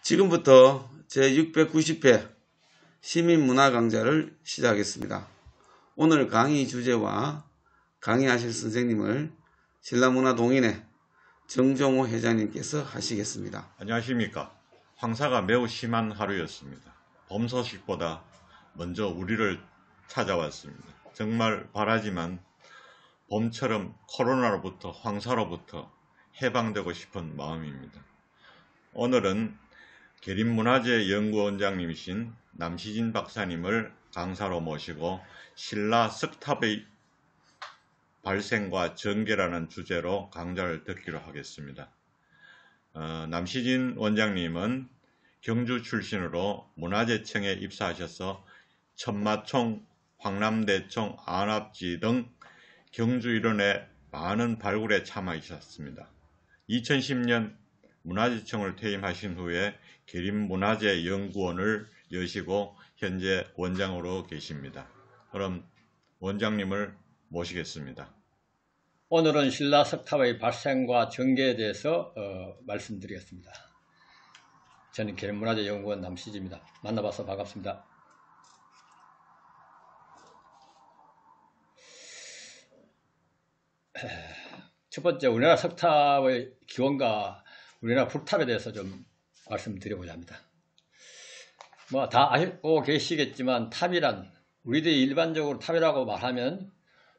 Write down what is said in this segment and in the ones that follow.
지금부터 제690회 시민문화 강좌를 시작하겠습니다. 오늘 강의 주제와 강의하실 선생님을 신라문화동인회 정종호 회장님께서 하시겠습니다. 안녕하십니까. 황사가 매우 심한 하루였습니다. 봄 소식보다 먼저 우리를 찾아왔습니다. 정말 바라지만 봄처럼 코로나로부터 황사로부터 해방되고 싶은 마음입니다. 오늘은 계림문화재연구원장님이신 남시진 박사님을 강사로 모시고 신라 석탑의 발생과 전개라는 주제로 강좌를 듣기로 하겠습니다. 남시진 원장님은 경주 출신으로 문화재청에 입사하셔서 천마총, 황남대총, 안압지 등 경주 일원의 많은 발굴에 참여하셨습니다. 2010년 문화재청을 퇴임하신 후에 계림문화재연구원을 여시고 현재 원장으로 계십니다. 그럼 원장님을 모시겠습니다. 오늘은 신라 석탑의 발생과 전개에 대해서 말씀드리겠습니다. 저는 계림문화재연구원 남시진입니다. 만나봐서 반갑습니다. 첫 번째, 우리나라 석탑의 기원과 우리나라 불탑에 대해서 좀 말씀드려보자 합니다. 뭐 다 알고 계시겠지만 탑이란, 우리들이 일반적으로 탑이라고 말하면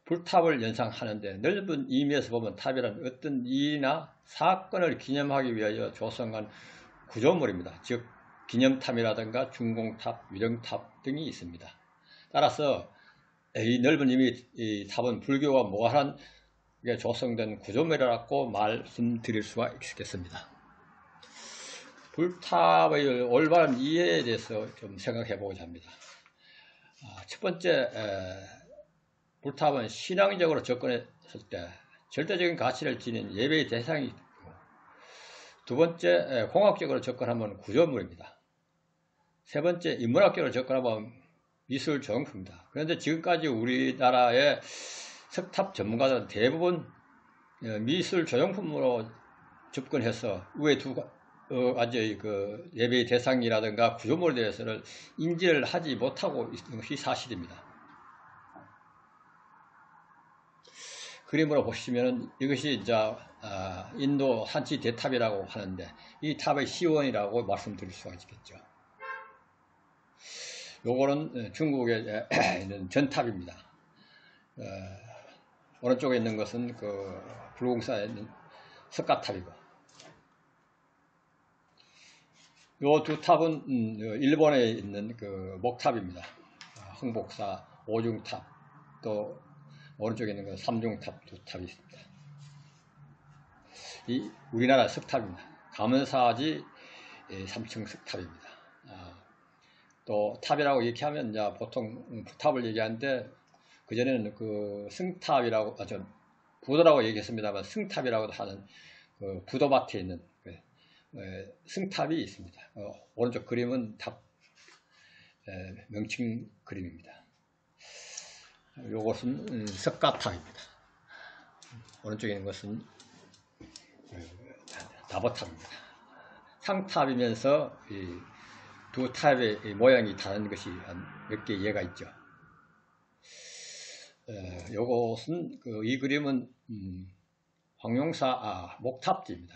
불탑을 연상하는데, 넓은 의미에서 보면 탑이란 어떤 일이나 사건을 기념하기 위하여 조성한 구조물입니다. 즉 기념탑이라든가 중공탑, 위령탑 등이 있습니다. 따라서 이 넓은 의미 이 탑은 불교와 무관한 조성된 구조물이라고 말씀드릴 수가 있겠습니다. 불탑의 올바른 이해에 대해서 좀 생각해 보고자 합니다. 첫 번째, 불탑은 신앙적으로 접근했을 때 절대적인 가치를 지닌 예배의 대상이 있고, 두 번째, 공학적으로 접근하면 구조물입니다. 세 번째, 인문학적으로 접근하면 미술 조형품입니다. 그런데 지금까지 우리나라의 석탑 전문가들은 대부분 미술 조형품으로 접근해서 위에 두 가지 그 예배의 대상이라든가 구조물에 대해서는 인지를 하지 못하고 있는 것이 사실입니다. 그림으로 보시면 이것이 이제 인도 산치 대탑이라고 하는데, 이 탑의 시원이라고 말씀드릴 수가 있겠죠. 요거는 중국에 있는 전탑입니다. 오른쪽에 있는 것은 그 불공사에 있는 석가탑이고, 요 두 탑은 일본에 있는 그 목탑입니다. 흥복사, 오중탑, 또 오른쪽에 있는 건 삼중탑 두 탑이 있습니다. 이 우리나라 석탑입니다. 가문사지 3층 석탑입니다. 또 탑이라고 얘기하면 이제 보통 부탑을 얘기하는데, 그전에는 그 승탑이라고, 부도라고 얘기했습니다만 승탑이라고도 하는 그 부도밭에 있는 승탑이 있습니다. 오른쪽 그림은 탑 명칭 그림입니다. 요것은 석가탑입니다. 오른쪽에 있는 것은 다보탑입니다. 상탑이면서 이 두 탑의 모양이 다른 것이 몇 개 예가 있죠. 요것은 이 그림은 황룡사 목탑지입니다.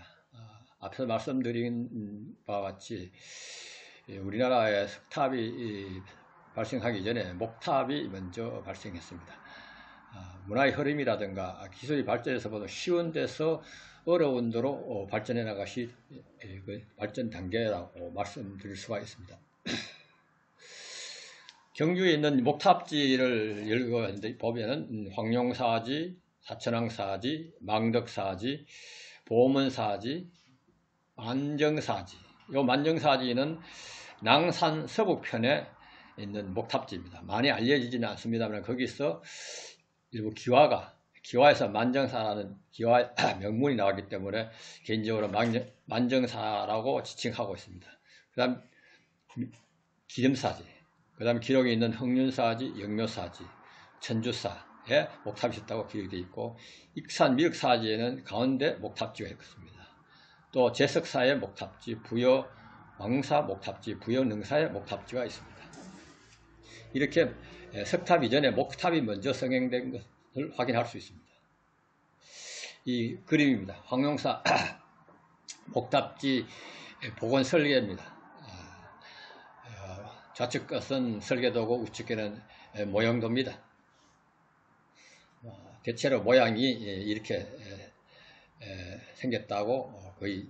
앞서 말씀드린 바와 같이 우리나라의 석탑이 발생하기 전에 목탑이 먼저 발생했습니다. 문화의 흐름이라든가 기술이 발전해서 보다 쉬운 데서 어려운 데로 발전해 나가시 발전 단계라고 말씀드릴 수가 있습니다. 경주에 있는 목탑지를 읽어보면 황룡사지, 사천왕사지, 망덕사지, 보문사지, 만정사지. 이 만정사지는 낭산 서북편에 있는 목탑지입니다. 많이 알려지지는 않습니다만 거기서 일부 기와에서 만정사라는 기와 명문이 나왔기 때문에 개인적으로 만정사라고 지칭하고 있습니다. 그 다음 기름사지, 그 다음 기록에 있는 흥륜사지, 영묘사지, 천주사에 목탑이 있다고 기록이 되어 있고, 익산 미륵사지에는 가운데 목탑지가 있습니다. 또 제석사의 목탑지, 부여 왕사 목탑지, 부여능사의 목탑지가 있습니다. 이렇게 석탑 이전에 목탑이 먼저 성행된 것을 확인할 수 있습니다. 이 그림입니다. 황룡사 목탑지 복원 설계입니다. 좌측 것은 설계도고 우측 것은 모형도입니다. 대체로 모양이 이렇게 생겼다고 거의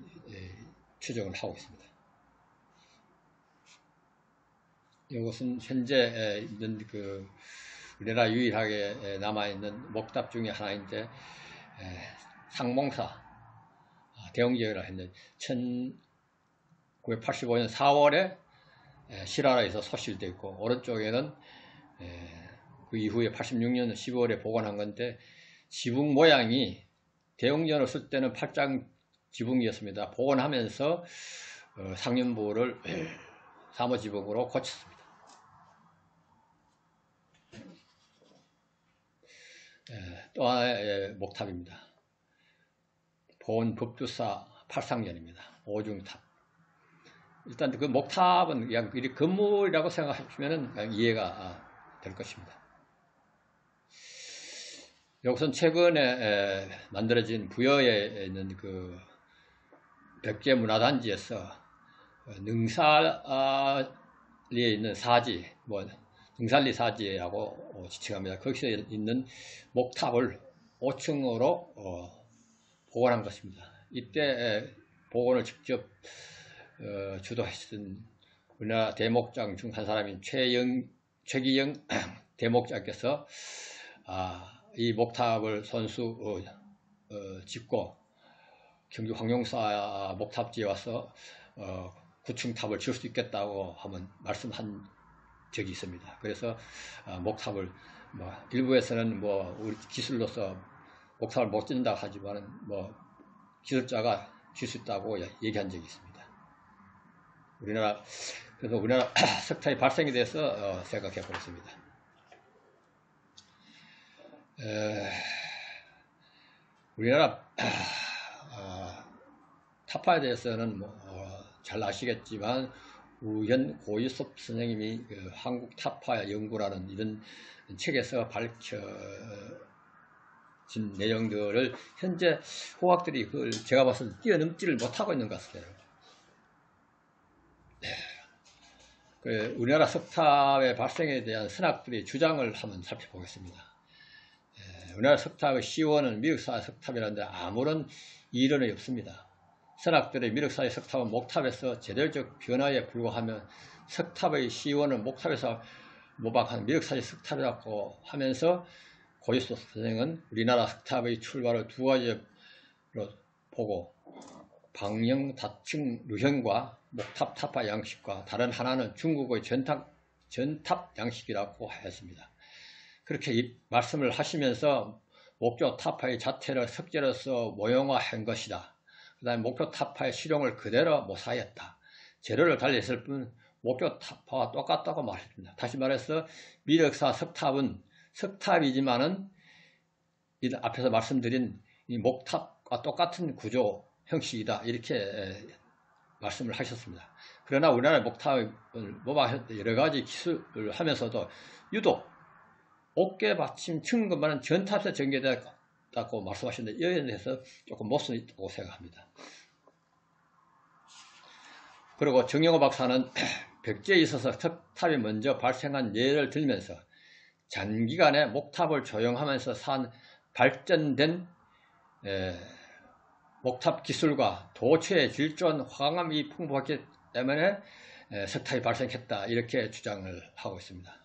추정을 하고 있습니다. 이것은 현재 있는 우리나라 유일하게 남아있는 목탑 중에 하나인데, 상몽사 대웅제라 했는데 1985년 4월에 실화라에서 소실되어 있고, 오른쪽에는 그 이후에 86년 12월에 복원한 건데, 지붕 모양이 대웅전을 쓸 때는 팔짱 지붕이었습니다. 복원하면서 상륜부를 사모지붕으로 고쳤습니다. 또 하나의 목탑입니다. 보은법주사 팔상전입니다. 오중탑. 일단 그 목탑은 그냥 건물이라고 생각하시면 그냥 이해가 될 것입니다. 이것은 최근에 만들어진 부여에 있는 그 백제문화단지에서 능살리에 있는 사지, 능살리 사지라고 지칭합니다. 거기서 있는 목탑을 5층으로 복원한 것입니다. 이때 복원을 직접 주도했던 우리나라 대목장 중 한 사람인 최기영 대목장께서 이 목탑을 손수 짓고 경기 황룡사 목탑지에 와서 9층 탑을 지을 수 있겠다고 한번 말씀한 적이 있습니다. 그래서 목탑을 일부에서는 우리 기술로서 목탑을 못 짓는다 하지만 기술자가 질 수 있다고 얘기한 적이 있습니다. 그래서 우리나라 석탑의 발생에 대해서 생각해 보겠습니다. 우리나라 타파에 대해서는 잘 아시겠지만 우현 고유섭 선생님이 한국 타파 연구라는 이런 책에서 밝혀진 내용들을 현재 후학들이 그걸 제가 봐서 뛰어넘지를 못하고 있는 것 같아요. 우리나라 석탑의 발생에 대한 선학들의 주장을 한번 살펴보겠습니다. 우리나라 석탑의 시원은 미륵사의 석탑이라는데 아무런 이론이 없습니다. 선학들의 미륵사의 석탑은 목탑에서 제도적 변화에 불과하며 석탑의 시원은 목탑에서 모방한 미륵사의 석탑이라고 하면서 고유섭 선생은 우리나라 석탑의 출발을 두 가지로 보고 방영 다층 루현과 목탑 타파 양식과 다른 하나는 중국의 전탑 양식이라고 하였습니다. 그렇게 말씀을 하시면서 목조 타파의 자태를 석재로서 모형화한 것이다. 그 다음에 목조 타파의 실용을 그대로 모사했다. 재료를 달리했을 뿐 목조 타파와 똑같다고 말했습니다. 다시 말해서 미륵사 석탑은 석탑이지만은 앞에서 말씀드린 이 목탑과 똑같은 구조 형식이다. 이렇게 말씀을 하셨습니다. 그러나 우리나라 목탑을 모방했던 여러 가지 기술을 하면서도 유독 어깨 받침 층근만은 전탑에서 전개되었다고 말씀하셨는데 이에 대해서 조금 모순이 있다고 생각합니다. 그리고 정영호 박사는 백제에 있어서 석탑이 먼저 발생한 예를 들면서 장기간에 목탑을 조형하면서 산 발전된 목탑 기술과 도체의 질전 화감이 풍부했기 때문에 석탑이 발생했다 이렇게 주장을 하고 있습니다.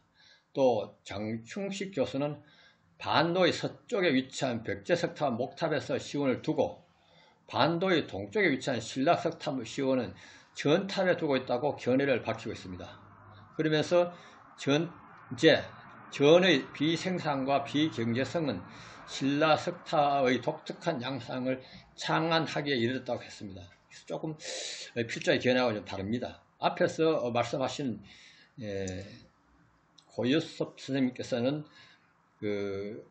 또 장충식 교수는 반도의 서쪽에 위치한 백제석탑 목탑에서 시원을 두고 반도의 동쪽에 위치한 신라석탑 시원은 전탑에 두고 있다고 견해를 밝히고 있습니다. 그러면서 전의 비생산과 비경제성은 신라석탑의 독특한 양상을 창안하기에 이르렀다고 했습니다. 조금 필자의 견해하고 좀 다릅니다. 앞에서 말씀하신 고유섭 선생님께서는 그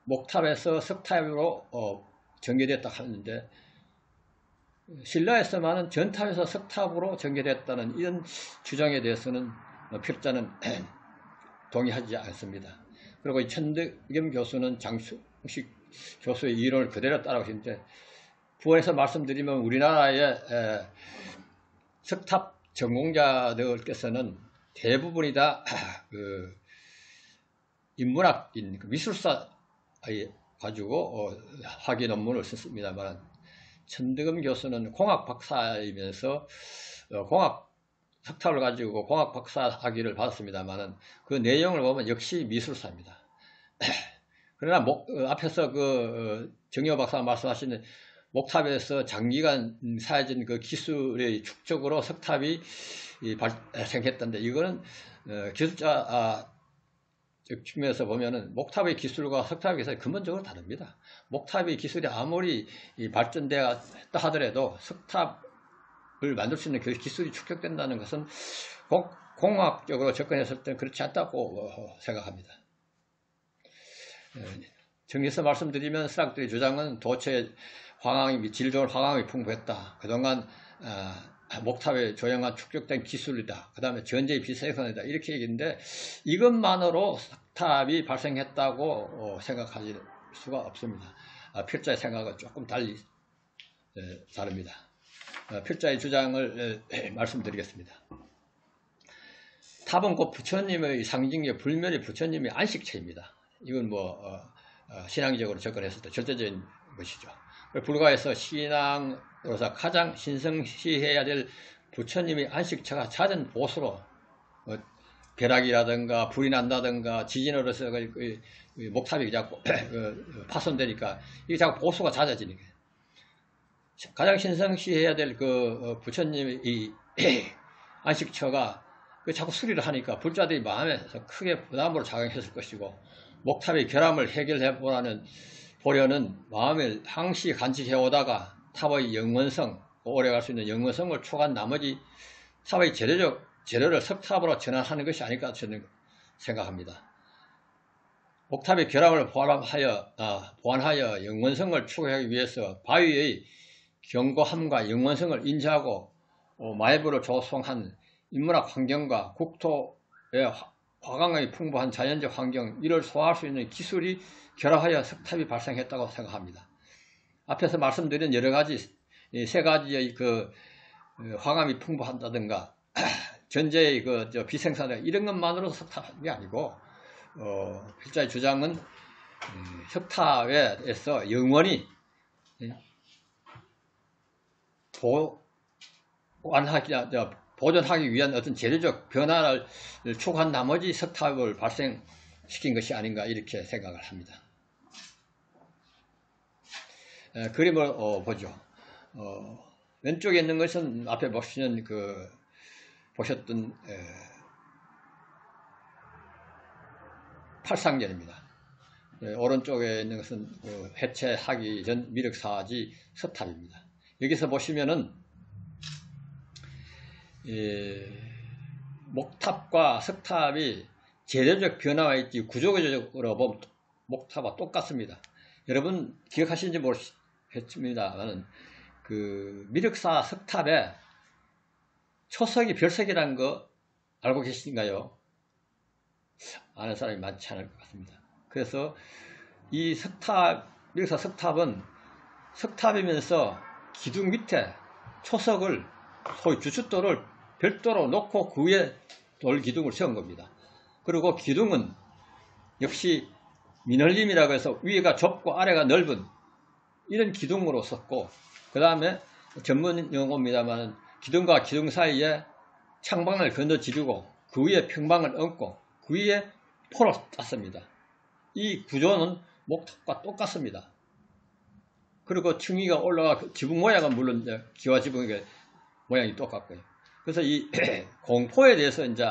목탑에서 석탑으로 전개됐다고 하는데 신라에서만은 전탑에서 석탑으로 전개됐다는 이런 주장에 대해서는 필자는 동의하지 않습니다. 그리고 이 천득임 교수는 장충식 교수의 이론을 그대로 따라오시는데, 부원에서 말씀드리면 우리나라의 석탑 전공자들께서는 대부분이 다 인문학인 미술사 가지고 학위 논문을 썼습니다만, 천득임 교수는 공학 박사이면서 공학 석탑을 가지고 공학 박사 학위를 받았습니다만 그 내용을 보면 역시 미술사입니다. 그러나 앞에서 정여 박사가 말씀하신 목탑에서 장기간 사해진 그 기술의 축적으로 석탑이 발생했던데, 이거는 기술자 측면에서 보면은 목탑의 기술과 석탑의 기술이 근본적으로 다릅니다. 목탑의 기술이 아무리 발전되었다 하더라도 석탑을 만들 수 있는 그 기술이 축적된다는 것은 공학적으로 접근했을 때는 그렇지 않다고 생각합니다. 정리해서 말씀드리면 스락들의 주장은 도처에 질 좋은 화강이 풍부했다. 그동안 목탑에 조형한 축적된 기술이다. 그 다음에 전제의 비생산이다. 이렇게 얘기했는데, 이것만으로 석탑이 발생했다고 생각할 수가 없습니다. 필자의 생각은 조금 다릅니다. 필자의 주장을 말씀드리겠습니다. 탑은 곧 부처님의 상징의 불멸의 부처님의 안식처입니다. 이건 신앙적으로 접근했을 때 절대적인 것이죠. 불가에서 신앙으로서 가장 신성시해야 될 부처님의 안식처가 잦은 보수로 벼락이라든가 불이 난다든가 지진으로 해서 목탑이 자꾸 파손되니까 이게 자꾸 보수가 잦아지는 거예요. 가장 신성시해야 될 그 부처님의 이 안식처가 자꾸 수리를 하니까 불자들이 마음에서 크게 부담으로 작용했을 것이고, 목탑의 결함을 해결해 보려는 마음을 항시 간직해 오다가 탑의 영원성, 오래갈 수 있는 영원성을 초과한 나머지 탑의 재료를 석탑으로 전환하는 것이 아닐까 저는 생각합니다. 목탑의 결함을 보완하여 영원성을 추구하기 위해서 바위의 견고함과 영원성을 인지하고 마이부를 조성한 인문학 환경과 국토의 화강의 풍부한 자연적 환경, 이를 소화할 수 있는 기술이 결합하여 석탑이 발생했다고 생각합니다. 앞에서 말씀드린 여러 가지, 세 가지의 화강이 풍부한다든가 전제의 비생산, 이런 것만으로 석탑이 아니고, 필자의 주장은 석탑에서 영원히 보존하기 위한 어떤 재료적 변화를 추구한 나머지 석탑을 발생시킨 것이 아닌가, 이렇게 생각을 합니다. 그림을 보죠. 왼쪽에 있는 것은 앞에 보시는 보셨던 팔상전입니다. 오른쪽에 있는 것은 해체하기 전 미륵사지 석탑입니다. 여기서 보시면은 목탑과 석탑이 재료적 변화가 있지, 구조적으로 보면 목탑과 똑같습니다. 여러분 기억하시는지 모르겠습니다만 미륵사 석탑에 초석이 별석이라는 거 알고 계신가요? 아는 사람이 많지 않을 것 같습니다. 그래서 이 미륵사 석탑은 석탑이면서 기둥 밑에 초석을, 소위 주춧돌을 별도로 놓고 그 위에 돌 기둥을 세운 겁니다. 그리고 기둥은 역시 민헐림이라고 해서 위가 좁고 아래가 넓은 이런 기둥으로 썼고, 그 다음에 전문 용어입니다만 기둥과 기둥 사이에 창방을 건너지르고 그 위에 평방을 얹고 그 위에 포를 땄습니다. 이 구조는 목탑과 똑같습니다. 그리고 층위가 올라가 지붕 모양은 물론 기와 지붕의 모양이 똑같고요. 그래서 이 공포에 대해서 이제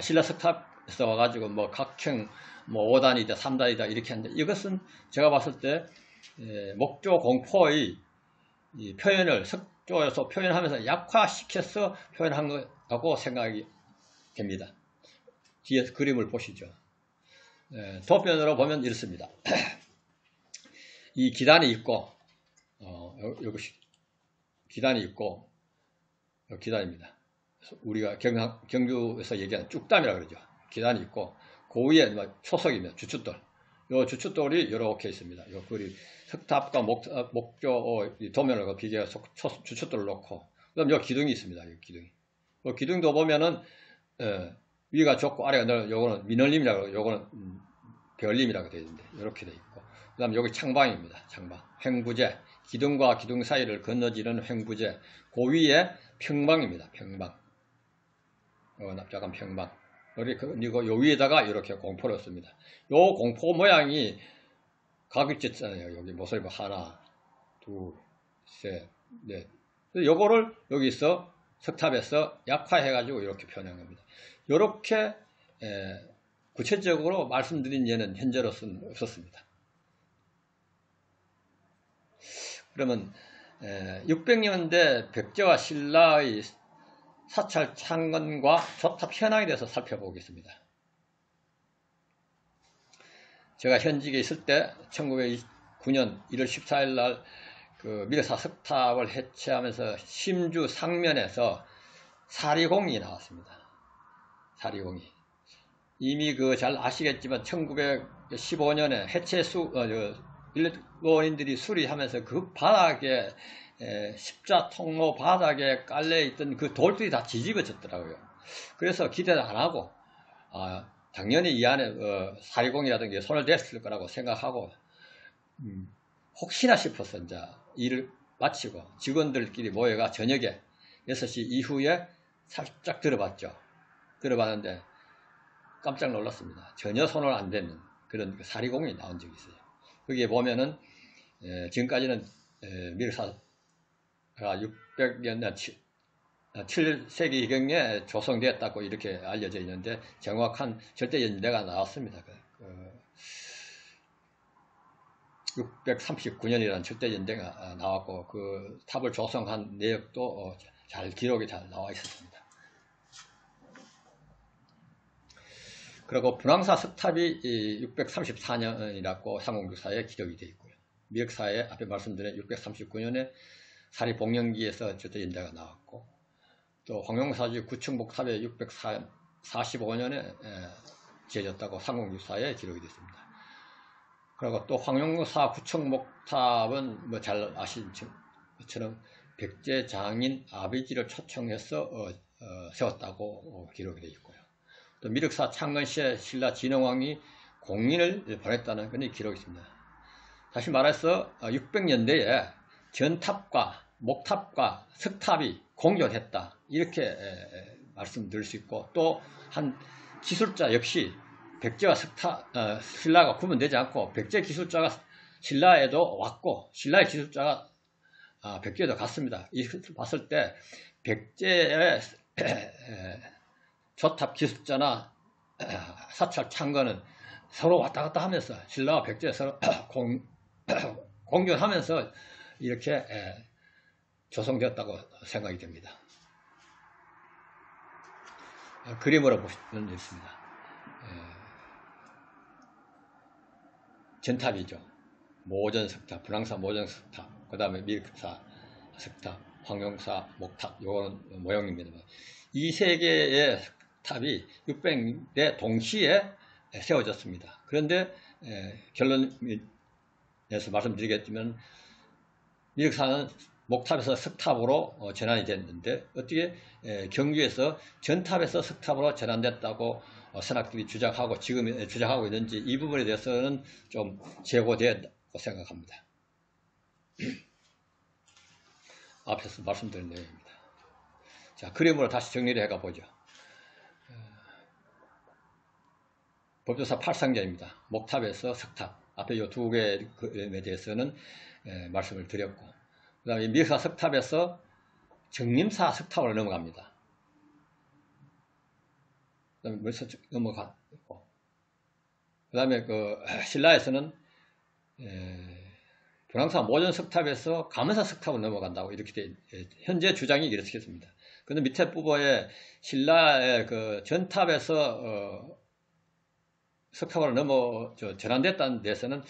신라 석탑에서 와가지고 각형 5단이다 3단이다 이렇게 하는데, 이것은 제가 봤을 때 목조 공포의 이 표현을 석조에서 표현하면서 약화시켜서 표현한 것하고 생각이 됩니다. 뒤에 그림을 보시죠. 도편으로 보면 이렇습니다. 이 기단이 있고, 이것이 기단이 있고 기단입니다. 우리가 경주에서 얘기하는 쭉담이라고 그러죠. 기단이 있고 그 위에 초석이면 주춧돌. 요 주춧돌이 이렇게 있습니다. 요 거리 석탑과 목조 도면을 비교해서 주춧돌을 놓고 그다음 요 기둥이 있습니다. 요 기둥이. 요 기둥도 보면은 위가 좁고 아래가 넓어. 요거는 민얼림이라고 요거는 별림이라고 되어 있는데 이렇게 되어 있고 그다음 여기 창방입니다. 창방. 횡부제. 기둥과 기둥 사이를 건너지는 횡부제. 그 위에 평방입니다. 평방. 납작한 평방. 그리고 요 위에다가 이렇게 공포를 씁니다. 요 공포 모양이 가격짓잖아요. 여기 모서리 하나, 둘, 셋, 넷. 요거를 여기서 석탑에서 약화해가지고 이렇게 표현한 겁니다. 요렇게 구체적으로 말씀드린 예는 현재로서는 없었습니다. 그러면 600년대 백제와 신라의 사찰 창건과 조탑 현황에 대해서 살펴보겠습니다. 제가 현직에 있을 때 1929년 1월 14일 날 그 미륵사 석탑을 해체하면서 심주 상면에서 사리공이 나왔습니다. 사리공이. 이미 잘 아시겠지만 1915년에 해체수 일본인들이 수리하면서 그 바닥에 십자 통로 바닥에 깔려있던 그 돌들이 다 뒤집어졌더라고요. 그래서 기대를 안 하고 당연히 이 안에 사리공이라든지 손을 댔을 거라고 생각하고 혹시나 싶어서 이제 일을 마치고 직원들끼리 모여가 저녁에 6시 이후에 살짝 들어봤죠. 들어봤는데 깜짝 놀랐습니다. 전혀 손을 안 대는 그런 사리공이 나온 적이 있어요. 거기에 보면은 지금까지는 미륵사가 600년 7세기경에 조성되었다고 이렇게 알려져 있는데 정확한 절대 연대가 나왔습니다. 639년이라는 절대 연대가 나왔고 그 탑을 조성한 내역도 잘 기록이 잘 나와 있었습니다. 그리고 분황사 석탑이 634년이라고 상공교사에 기록이 되어 있고요. 미륵사에 앞에 말씀드린 639년에 사리복령기에서 절대 연대가 나왔고 또 황룡사주 구층목탑에 645년에 지어졌다고 상공교사에 기록이 되어 있습니다. 그리고 또 황룡사 구층목탑은 뭐 잘 아시는 것처럼 백제 장인 아비지를 초청해서 세웠다고 기록이 되어 있고요. 또 미륵사 창건시에 신라 진흥왕이 공인을 보냈다는 그런 기록이 있습니다. 다시 말해서 600년대에 전탑과 목탑과 석탑이 공존했다 이렇게 말씀드릴 수 있고 또 한 기술자 역시 백제와 신라가 구분되지 않고 백제 기술자가 신라에도 왔고 신라의 기술자가 백제에도 갔습니다. 이것을 봤을 때 백제의 조탑 기술자나 사찰 창건은 서로 왔다 갔다 하면서 신라와 백제 서로 공존하면서 이렇게 조성되었다고 생각이 됩니다. 그림으로 보시면 있습니다. 전탑이죠. 모전석탑, 분황사 모전석탑, 그 다음에 미륵사 석탑, 황룡사 목탑, 요런 모형입니다. 이 세 개의 탑이 600대 동시에 세워졌습니다. 그런데 결론에서 말씀드리겠지만 미륵사는 목탑에서 석탑으로 전환이 됐는데 어떻게 경주에서 전탑에서 석탑으로 전환됐다고 선학들이 주장하고 지금 주장하고 있는지 이 부분에 대해서는 좀 제고되었다고 생각합니다. 앞에서 말씀드린 내용입니다. 자, 그림으로 다시 정리를 해가 보죠. 법조사 8상전입니다. 목탑에서 석탑. 앞에 이 두 개에 대해서는 말씀을 드렸고, 그 다음에 미륵사 석탑에서 정림사 석탑으로 넘어갑니다. 그 다음에 벌써 넘어갔고, 그 다음에 신라에서는 분황사 모전 석탑에서 감은사 석탑으로 넘어간다고 이렇게 현재 주장이 이렇게 했습니다. 근데 밑에 부분에 신라의 전탑에서 석탑으로 전환됐다는 데서는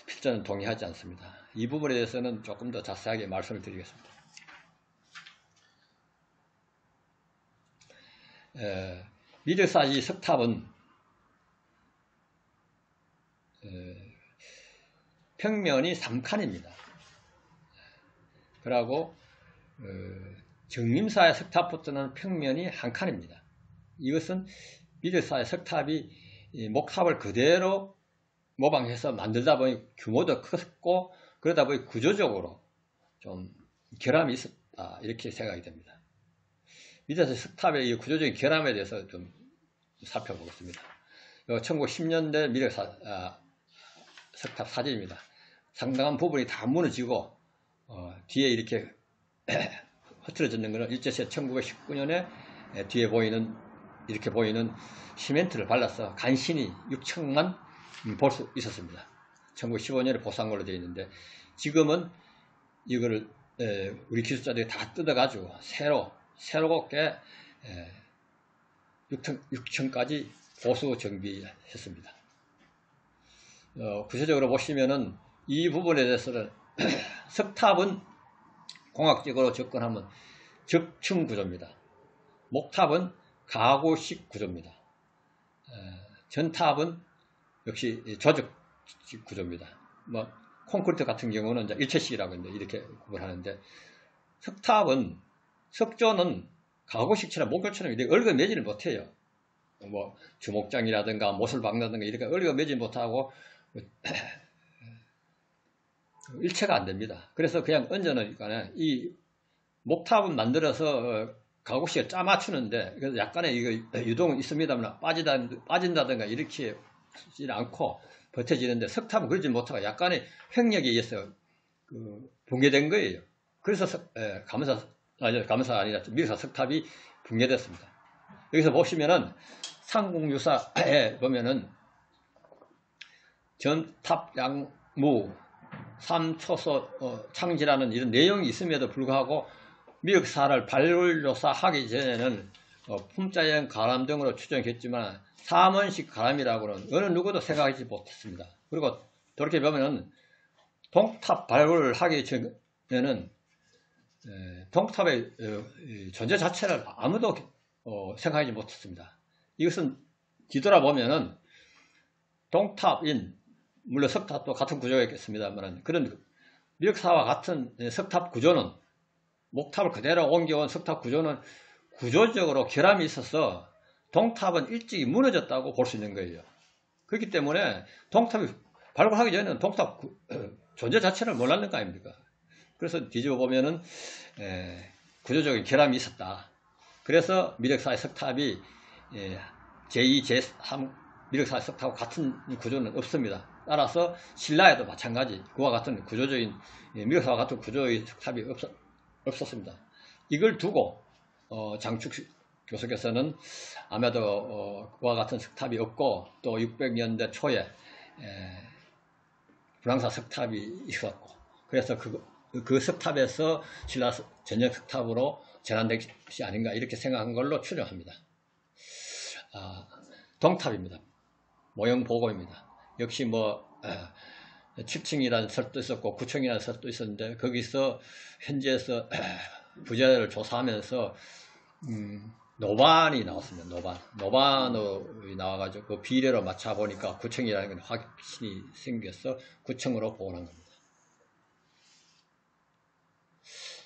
필자는 동의하지 않습니다. 이 부분에 대해서는 조금 더 자세하게 말씀을 드리겠습니다. 미륵사지 석탑은 평면이 3칸입니다. 그리고 정림사의 석탑부터는 평면이 1칸입니다. 이것은 미륵사의 석탑이 목탑을 그대로 모방해서 만들다 보니 규모도 컸고 그러다 보니 구조적으로 좀 결함이 있었다 이렇게 생각이 됩니다. 미륵사의 석탑의 이 구조적인 결함에 대해서 좀 살펴보겠습니다. 1910년대 미륵사 석탑 사진입니다. 상당한 부분이 다 무너지고 뒤에 이렇게 흐트러졌는 것은 일제시대 1919년에 뒤에 보이는 이렇게 보이는 시멘트를 발라서 간신히 6층만 볼 수 있었습니다. 1915년에 보수한 걸로 되어 있는데 지금은 이거를 우리 기술자들이 다 뜯어가지고 새롭게 6층까지 보수 정비했습니다. 구체적으로 보시면은 이 부분에 대해서는 석탑은 공학적으로 접근하면 적층 구조입니다. 목탑은 가구식 구조입니다. 전탑은 역시 조적식 구조입니다. 뭐 콘크리트 같은 경우는 이제 일체식이라고 이렇게 구분하는데 석조는 가구식처럼 목결처럼 이렇게 얽어매지를 못해요. 뭐 주목장이라든가 못을 박는다든가 이렇게 얽어매지 못하고 일체가 안 됩니다. 그래서 그냥 얹어놓으니까 이 목탑은 만들어서 가구식을 짜 맞추는데 그래서 약간의 이거 유동은 있습니다만 빠진다든가 이렇게 하지 않고 버텨지는데 석탑은 그러지 못하고 약간의 횡력에 의해서 붕괴된 거예요. 그래서 감사 아니라 미륵사 석탑이 붕괴됐습니다. 여기서 보시면은 상국유사에 보면은 전탑 양무 삼초소 창지라는 이런 내용이 있음에도 불구하고 미륵사를 발굴조사하기 전에는 품자형 가람 등으로 추정했지만 삼원식 가람이라고는 어느 누구도 생각하지 못했습니다. 그리고 돌이켜보면은 동탑 발굴을 하기 전에는 동탑의 존재 자체를 아무도 생각하지 못했습니다. 이것은 뒤돌아보면은 동탑인 물론 석탑도 같은 구조였겠습니다만 그런 미륵사와 같은 석탑 구조는 목탑을 그대로 옮겨온 석탑 구조는 구조적으로 결함이 있어서 동탑은 일찍이 무너졌다고 볼 수 있는 거예요. 그렇기 때문에 동탑이 발굴하기 전에는 동탑 존재 자체를 몰랐는 거 아닙니까? 그래서 뒤집어 보면은 구조적인 결함이 있었다. 그래서 미륵사의 석탑이 제2, 제3 미륵사의 석탑과 같은 구조는 없습니다. 따라서 신라에도 마찬가지 그와 같은 구조적인 미륵사와 같은 구조의 석탑이 없었습니다. 이걸 두고 장축 교수께서는 아마도 그와 같은 석탑이 없고 또 600년대 초에 불황사 석탑이 있었고 그래서 그 석탑에서 신라 전역 석탑으로 전환된 것이 아닌가 이렇게 생각한 걸로 추정합니다. 동탑입니다. 모형 보고입니다. 역시 뭐 7층이라는 설도 있었고 9층이라는 설도 있었는데 거기서 현지에서 부재를 조사하면서 노반이 나왔습니다. 노반이 나와가지고 그 비례로 맞춰 보니까 9층이라는 건 확신이 생겨서 9층으로 보관한 겁니다.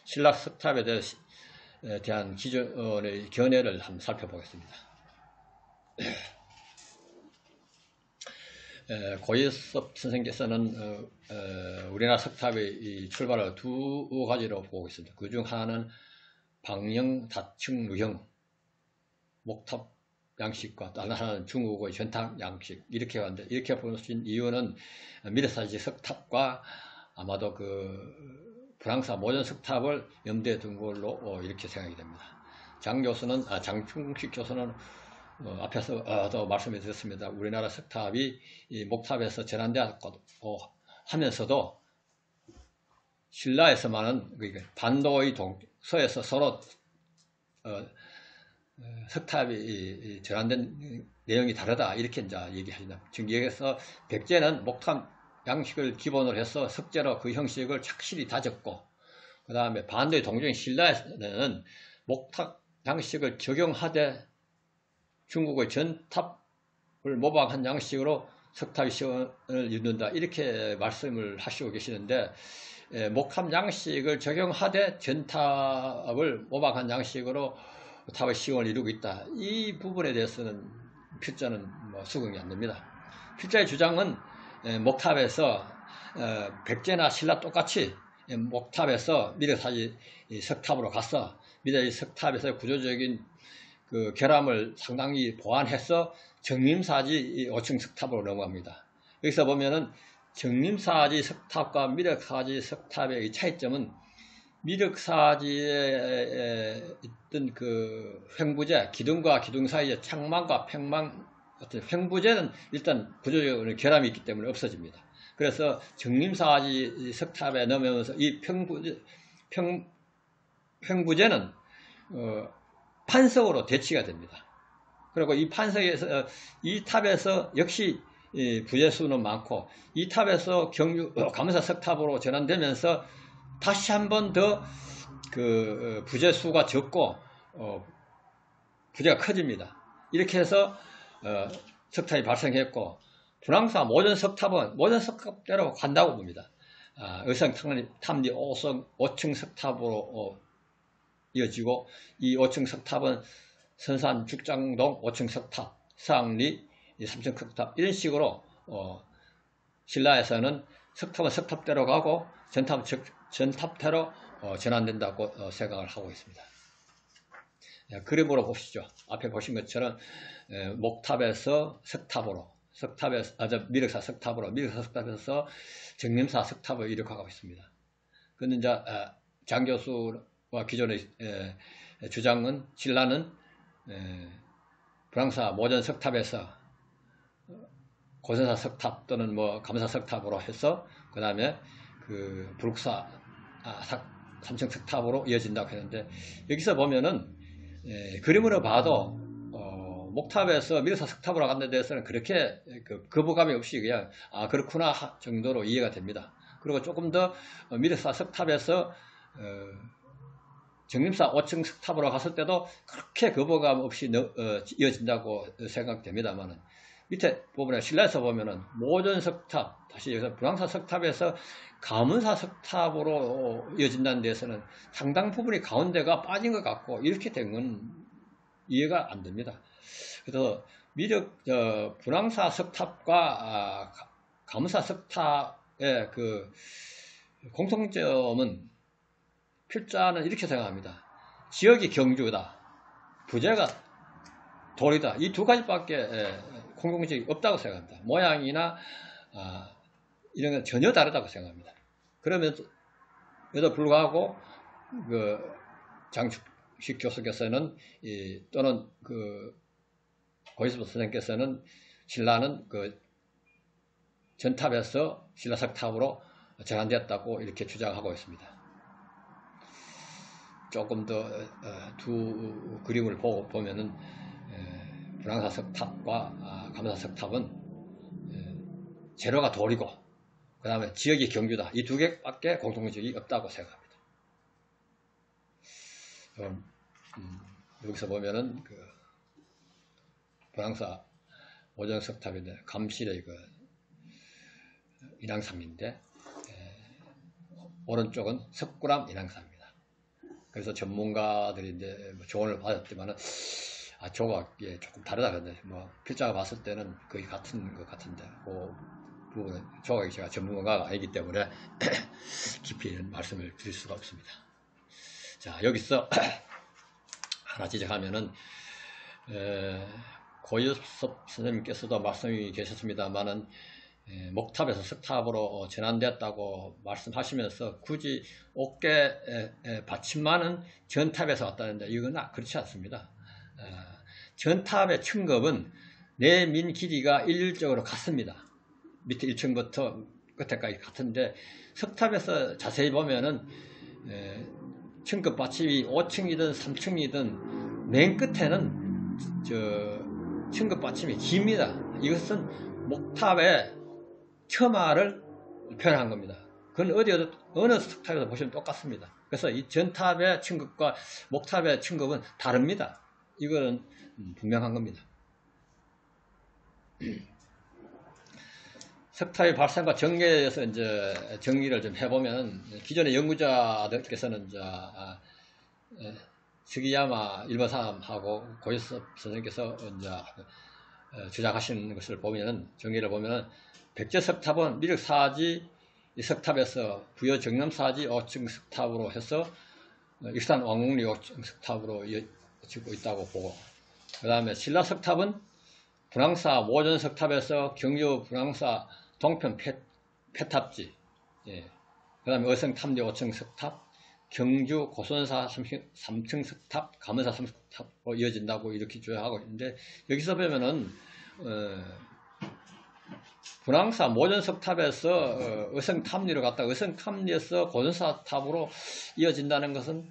신라 석탑에 대한 기존의 견해를 한번 살펴보겠습니다. 고예섭 선생께서는 우리나라 석탑의 출발을 두 가지로 보고 있습니다. 그 중 하나는 방영, 다층, 무형 목탑 양식과 다른 하나는 중국의 전탑 양식 이렇게 봤는데 이렇게 보신 이유는 미륵사지 석탑과 아마도 그 불황사 모전 석탑을 염두에 둔 걸로 이렇게 생각이 됩니다. 장충식 교수는 앞에서도 말씀해 드렸습니다. 우리나라 석탑이 이 목탑에서 전환되었고 하면서도 신라에서만은 반도의 동서에서 서로 석탑이 전환된 내용이 다르다 이렇게 이제 얘기하신다. 지금 여기서 백제는 목탑 양식을 기본으로 해서 석재로 그 형식을 착실히 다졌고 그 다음에 반도의 동정인 신라에서는 목탑 양식을 적용하되 중국의 전탑을 모방한 양식으로 석탑이 시원을 이룬다 이렇게 말씀을 하시고 계시는데 목탑 양식을 적용하되 전탑을 모방한 양식으로 탑의 시원을 이루고 있다. 이 부분에 대해서는 필자는 수긍이 안 됩니다. 필자의 주장은 목탑에서 백제나 신라 똑같이 목탑에서 미륵사지 석탑으로 가서 미륵사지 석탑에서 구조적인 그 결함을 상당히 보완해서 정림사지 5층 석탑으로 넘어갑니다. 여기서 보면은 정림사지 석탑과 미륵사지 석탑의 차이점은 미륵사지에 있던 그 횡부제, 기둥과 기둥 사이의 창망과 팽망 같은 횡부제는 일단 구조적으로 결함이 있기 때문에 없어집니다. 그래서 정림사지 석탑에 넘으면서 이 횡부제는 판석으로 대치가 됩니다. 그리고 이 판석에서 이 탑에서 역시 부재수는 많고 이 탑에서 감사 석탑으로 전환되면서 다시 한 번 더 그 부재수가 적고 부재가 커집니다. 이렇게 해서 석탑이 발생했고 분황사 모전 석탑은 모전 석탑대로 간다고 봅니다. 의성 탐리 5층 석탑으로 이어지고 이 5층 석탑은 선산 죽장동 5층 석탑, 서항리 3층 석탑 이런 식으로 신라에서는 석탑은 석탑대로 가고 전탑대로 전환된다고 생각을 하고 있습니다. 그림으로 보시죠. 앞에 보신 것처럼 목탑에서 석탑으로, 미륵사 석탑으로, 미륵사 석탑에서 정림사 석탑을 이룩하고 있습니다. 그런데 이제 장 교수와 기존의 주장은 신라는 분황사 모전 석탑에서 고선사 석탑 또는 감사 석탑으로 해서 그 다음에 그 불국사 3층 석탑으로 이어진다고 했는데 여기서 보면은 그림으로 봐도 목탑에서 미륵사 석탑으로 간다는 데서는 그렇게 거부감이 없이 그냥 그렇구나 정도로 이해가 됩니다. 그리고 조금 더 미륵사 석탑에서 정림사 5층 석탑으로 갔을 때도 그렇게 거부감 없이 이어진다고 생각됩니다만은 밑에 부분에 신라에서 보면은 모전 석탑, 다시 여기서 분황사 석탑에서 가문사 석탑으로 이어진다는 데서는 상당 부분이 가운데가 빠진 것 같고 이렇게 된 건 이해가 안 됩니다. 그래서 분황사 석탑과 가문사 석탑의 그 공통점은 필자는 이렇게 생각합니다. 지역이 경주다, 부재가 돌이다. 이 두 가지밖에 공통점이 없다고 생각합니다. 모양이나 이런 건 전혀 다르다고 생각합니다. 그러면서 불구하고 그 장축식 교수께서는 또는 그 고이스부 선생께서는 신라는 그 전탑에서 신라석탑으로 전환되었다고 이렇게 주장하고 있습니다. 조금 더 두 그림을 보면은 분황사 석탑과 감사 석탑은 재료가 돌이고 그 다음에 지역이 경주다. 이 두 개밖에 공통점이 없다고 생각합니다. 여기서 보면은 그 분황사 모전 석탑인데 감실의 그 인왕삼인데 오른쪽은 석굴암 인왕삼입니다. 그래서 전문가들이 이제 조언을 받았지만은 조각이 조금 다르다 그런데 필자가 봤을 때는 거의 같은 것 같은데 그 부분은 조각이 제가 전문가가 아니기 때문에 깊이 말씀을 드릴 수가 없습니다. 자, 여기서 하나 지적하면은 고유섭 선생님께서도 말씀이 계셨습니다만은 목탑에서 석탑으로 전환되었다고 말씀하시면서 굳이 어깨 받침만은 전탑에서 왔다는데 이건 그렇지 않습니다. 전탑의 층급은 내민 길이가 일률적으로 같습니다. 밑에 1층부터 끝에까지 같은데 석탑에서 자세히 보면은 층급 받침이 5층이든 3층이든 맨 끝에는 층급 받침이 깁니다. 이것은 목탑의 처마를 표현한 겁니다. 그건 어느 석탑에서 보시면 똑같습니다. 그래서 이 전탑의 층급과 목탑의 층급은 다릅니다. 이거는 분명한 겁니다. 석탑의 발생과 전개에 대해서 이제 정리를 좀 해보면, 기존의 연구자들께서는 이제 스기야마 일본 사람하고 고요섭 선생님께서 이제 주장하시는 것을 보면은, 정리를 보면은, 백제석탑은 미륵사지 석탑에서 부여 정남사지 5층 석탑으로 해서 익산 왕궁리 5층 석탑으로 이어지고 있다고 보고, 그 다음에 신라석탑은 분황사 모전 석탑에서 경주 분황사 동편 폐탑지, 예. 그 다음에 어성탐리 5층 석탑, 경주 고선사 3층 석탑, 감은사 3석탑으로 이어진다고 이렇게 주장하고 있는데, 여기서 보면은 분황사 모전 석탑에서 어성탐리로 갔다가 어성탐리에서 고선사 탑으로 이어진다는 것은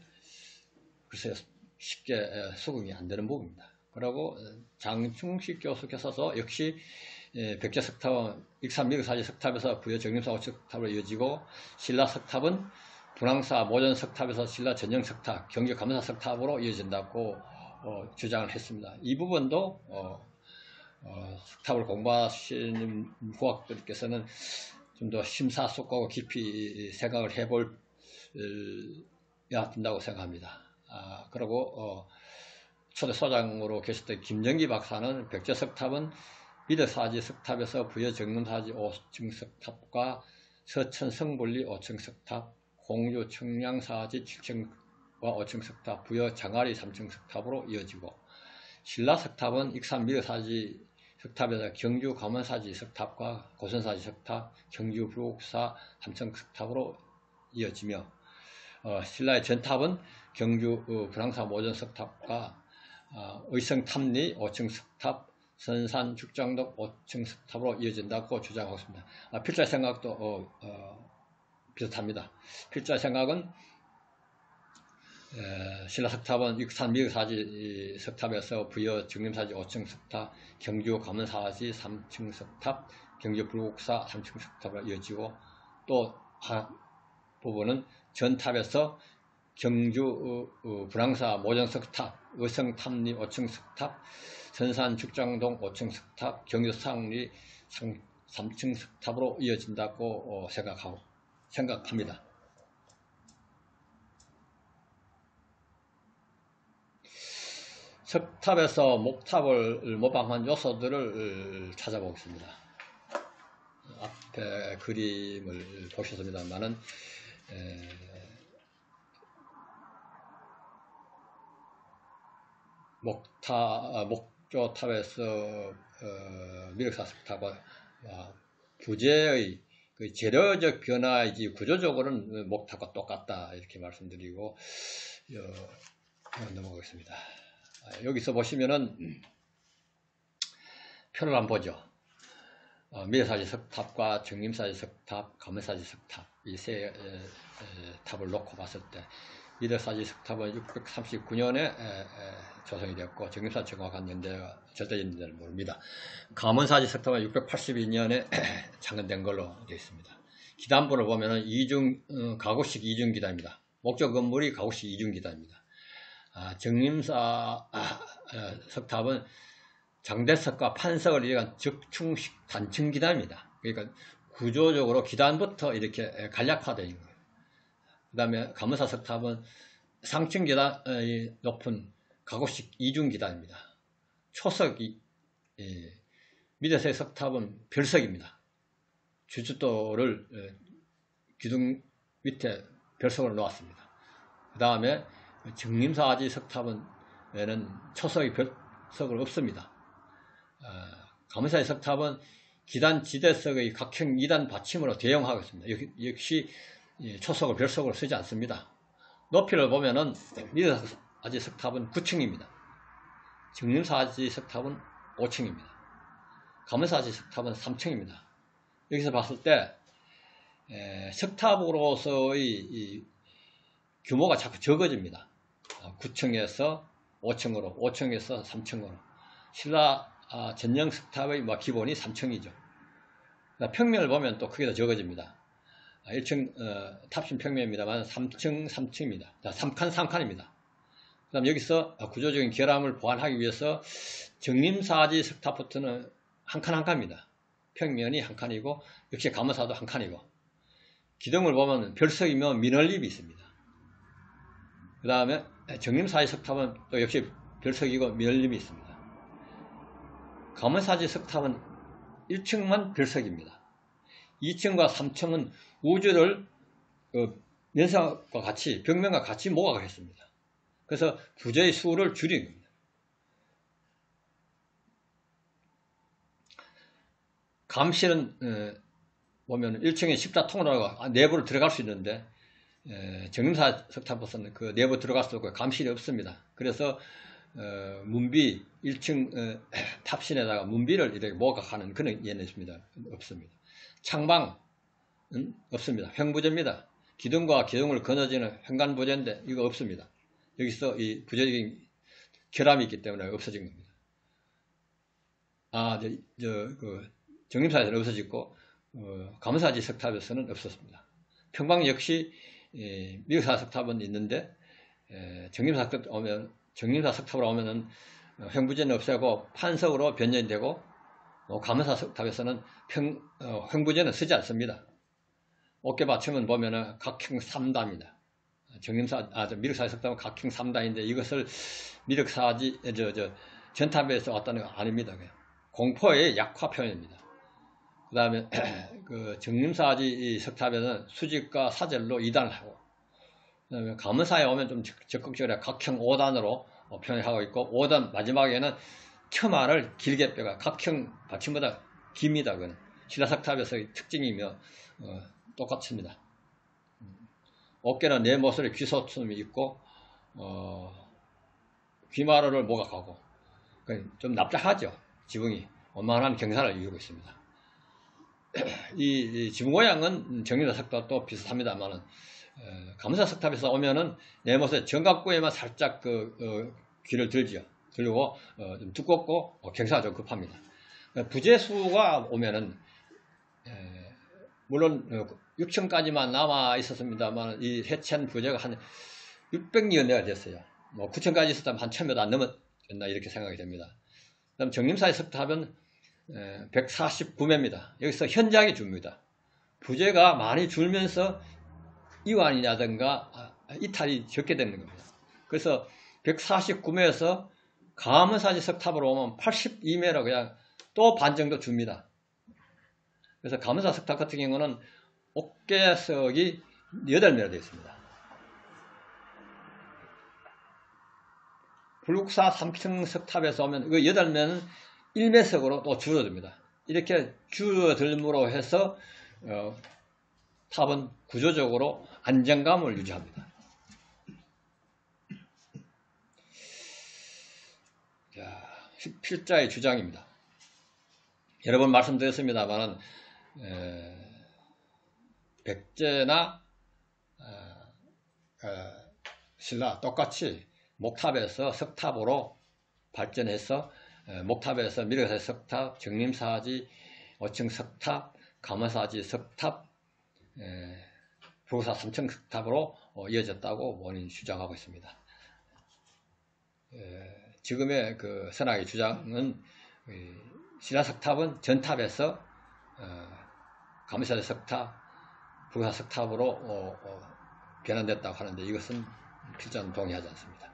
글쎄요, 쉽게 수긍이 안 되는 부분입니다. 그리고 장충식 교수께서도 역시 백제석탑은 익산 미륵사지 석탑에서 부여 정림사 5층 석탑으로 이어지고, 신라석탑은 분황사 모전 석탑에서 신라 전령 석탑, 경주 감사 석탑으로 이어진다고 주장을 했습니다. 이 부분도 석탑을 공부하시는 국악들께서는 좀 더 심사숙고하고 깊이 생각을 해볼 야 된다고 생각합니다. 그리고 초대 소장으로 계셨던 김정기 박사는 백제석탑은 미륵사지 석탑에서 부여 정림사지 5층 석탑과 서천 성불리 5층 석탑, 공주 청량사지 7층과 5층 석탑, 부여 장아리 3층 석탑으로 이어지고, 신라석탑은 익산 미륵사지 석탑에서 경주 감원사지 석탑과 고선사지 석탑, 경주 불국사 3층 석탑으로 이어지며, 신라의 전탑은 경주 분황사 모전 석탑과 의성탐리 5층 석탑, 선산 죽장덕 5층 석탑으로 이어진다고 주장하고 있습니다. 필자의 생각도 비슷합니다. 필자의 생각은 신라석탑은 익산 미륵사지 석탑에서 부여 정림사지 5층 석탑, 경주 감은사지 3층 석탑, 경주 불국사 3층 석탑으로 이어지고, 또 한 부분은 전탑에서 경주 분황사 모전 석탑, 의성탐리 5층 석탑, 선산 죽장동 5층 석탑, 경주 상리 3층 석탑으로 이어진다고 생각합니다. 석탑에서 목탑을 모방한 요소들을 찾아보겠습니다. 앞에 그림을 보셨습니다만은 목조탑에서 미륵사 석탑과 부재의 그 재료적 변화이지 구조적으로는 목탑과 똑같다 이렇게 말씀드리고 넘어가겠습니다. 여기서 보시면은 표를 한번 보죠. 미륵사지 석탑과 정림사지 석탑, 감은사지 석탑 이 세 탑을 놓고 봤을 때, 미륵사지 석탑은 639년에 조성이 되었고, 정림사지 정확한 연대가 절대적 연대를 모릅니다. 감은사지 석탑은 682년에 창건된 걸로 되어 있습니다. 기단부를 보면은 가구식 이중 기단입니다. 목조 건물이 가구식 이중 기단입니다. 정림사 석탑은 장대석과 판석을 이용한 적충식 단층 기단입니다. 그러니까 구조적으로 기단부터 이렇게 간략화되어 있는 거예요. 그 다음에 감은사 석탑은 상층 기단이 높은 가구식 이중 기단입니다. 초석이, 미륵사지 석탑은 별석입니다. 주춧돌을 기둥 밑에 별석을 놓았습니다. 그 다음에 정림사지 석탑은 초석이 별석을 없습니다. 감은사지 석탑은 기단 지대석의 각형 2단 받침으로 대용하고 있습니다. 역시 초석을 별석으로 쓰지 않습니다. 높이를 보면은 미륵사지 석탑은 9층입니다. 정림사지 석탑은 5층입니다. 감은사지 석탑은 3층입니다. 여기서 봤을 때 석탑으로서의 규모가 자꾸 적어집니다. 9층에서 5층으로, 5층에서 3층으로. 신라 전령 석탑의 기본이 3층이죠. 평면을 보면 또 크게 더 적어집니다. 1층 탑심 평면입니다만 3층 3층입니다. 3칸 3칸입니다. 그 다음 여기서 구조적인 결함을 보완하기 위해서 정림사지 석탑부터는 한 칸 한 칸입니다. 평면이 한 칸이고 역시 감사도 한 칸이고 기둥을 보면 별석이면 민얼립이 있습니다. 그 다음에 정림사지 석탑은 또 역시 별석이고 민얼립이 있습니다. 감사지 석탑은 1층만 별석입니다. 2층과 3층은 우주를 면상과 같이 벽면과 같이 모각을 했습니다. 그래서 부재의 수를 줄인 겁니다. 감실은 보면 1층에 십자통로가 내부로 들어갈 수 있는데 정림사 석탑으로서는 그 내부 들어갈 수 없고 감실이 없습니다. 그래서 문비 1층 탑신에다가 문비를 이렇게 모각하는 그런 예는 있습니다. 없습니다. 창방은 없습니다. 횡부재입니다. 기둥과 기둥을 거느지는 횡간부재인데 이거 없습니다. 여기서 이 부재적인 결함이 있기 때문에 없어진 겁니다. 그 정림사에서는 없어졌고 감사지 석탑에서는 없었습니다. 평방 역시 미륵사 석탑은 있는데 정림사 석탑으로 오면은 횡부재는 없애고 판석으로 변전이 되고 감사 석탑에서는 횡부재는 쓰지 않습니다. 어깨 받침은 보면은 각형 3다입니다. 미륵사지 석탑은 각형 3다인데 이것을 미륵사지 전탑에서 왔다는 거 아닙니다. 공포의 약화 표현입니다. 그 다음에 그 정림사지 석탑에는 수직과 사절로 2단을 하고 그다음에 감사에 오면 좀 적극적으로 각형 5단으로 표현하고 있고 5단 마지막에는 처마를 길게 빼가 각형 받침보다 깁니다. 그는 신라석탑에서의 특징이며 똑같습니다. 어깨는 네 모서리 귀소춤이 있고 귀마루를 모각하고 좀 납작하죠. 지붕이 원만한 경사를 이루고 있습니다. 이 지붕 모양은 정림사 석탑도 비슷합니다만은 감사 석탑에서 오면은 네 모서리 정각구에만 살짝 귀를 들죠. 들고 좀 두껍고 경사가 좀 급합니다. 부재수가 오면은 물론 6층까지만 남아 있었습니다만 이 해체한 부재가 한 600년대가 됐어요. 뭐 9층까지 있었다면 한 1000몇 안 넘었나 이렇게 생각이 됩니다. 그다음 정림사의 석탑은 149매입니다. 여기서 현장이 줍니다. 부재가 많이 줄면서 이완이라든가 이탈이 적게 되는 겁니다. 그래서 149매에서 감사지 석탑으로 오면 82매로 그냥 또 반 정도 줍니다. 그래서 감사 석탑 같은 경우는 어깨석이 8매로 되어 있습니다. 불국사 3층 석탑에서 오면 그 8매는 1매석으로 또 줄어듭니다. 이렇게 줄어들므로 해서 탑은 구조적으로 안정감을 유지합니다. 자, 필자의 주장입니다. 여러 번 말씀드렸습니다만 백제나 신라 똑같이 목탑에서 석탑으로 발전해서 목탑에서 미륵사지 석탑, 정림사지 5층 석탑, 감사지 석탑, 불국사 3층 석탑으로 이어졌다고 본인이 주장하고 있습니다. 지금의 그 선학의 주장은 신라 석탑은 전탑에서 감사지 석탑, 불국사 석탑으로 변환됐다고 하는데 이것은 필자는 동의하지 않습니다.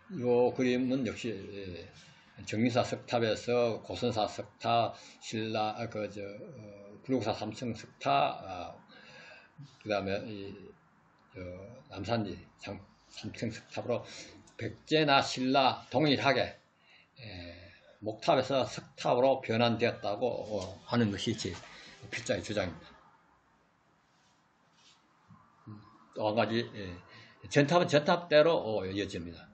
이 그림은 역시 정림사 석탑에서 고선사 석탑, 신라 불국사 3층 석탑, 그 다음에 남산지 3층 석탑으로 백제나 신라 동일하게 목탑에서 석탑으로 변환되었다고 하는 것이 제 필자의 주장입니다. 또 한 가지 전탑은 전탑대로 이어집니다.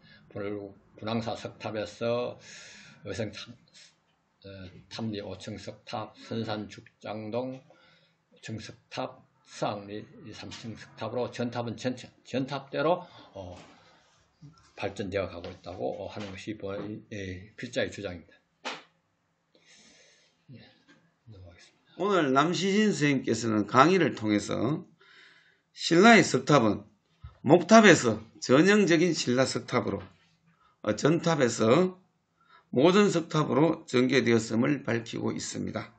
분황사 석탑에서 의성 탐리 5층 석탑, 선산 죽장동 5층 석탑, 수학리 3층 석탑으로 전탑은 전탑대로 발전되어 가고 있다고 하는 것이 필자의 주장입니다. 넘어가겠습니다. 오늘 남시진 선생님께서는 강의를 통해서 신라의 석탑은 목탑에서 전형적인 신라 석탑으로, 전탑에서 모든 석탑으로 전개되었음을 밝히고 있습니다.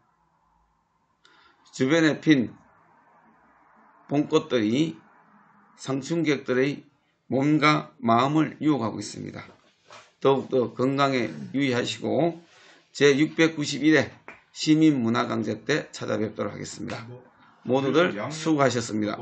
주변에 핀 봄꽃들이 상춘객들의 몸과 마음을 유혹하고 있습니다. 더욱더 건강에 유의하시고 제691회 시민문화강좌 때 찾아뵙도록 하겠습니다. 모두들 수고하셨습니다.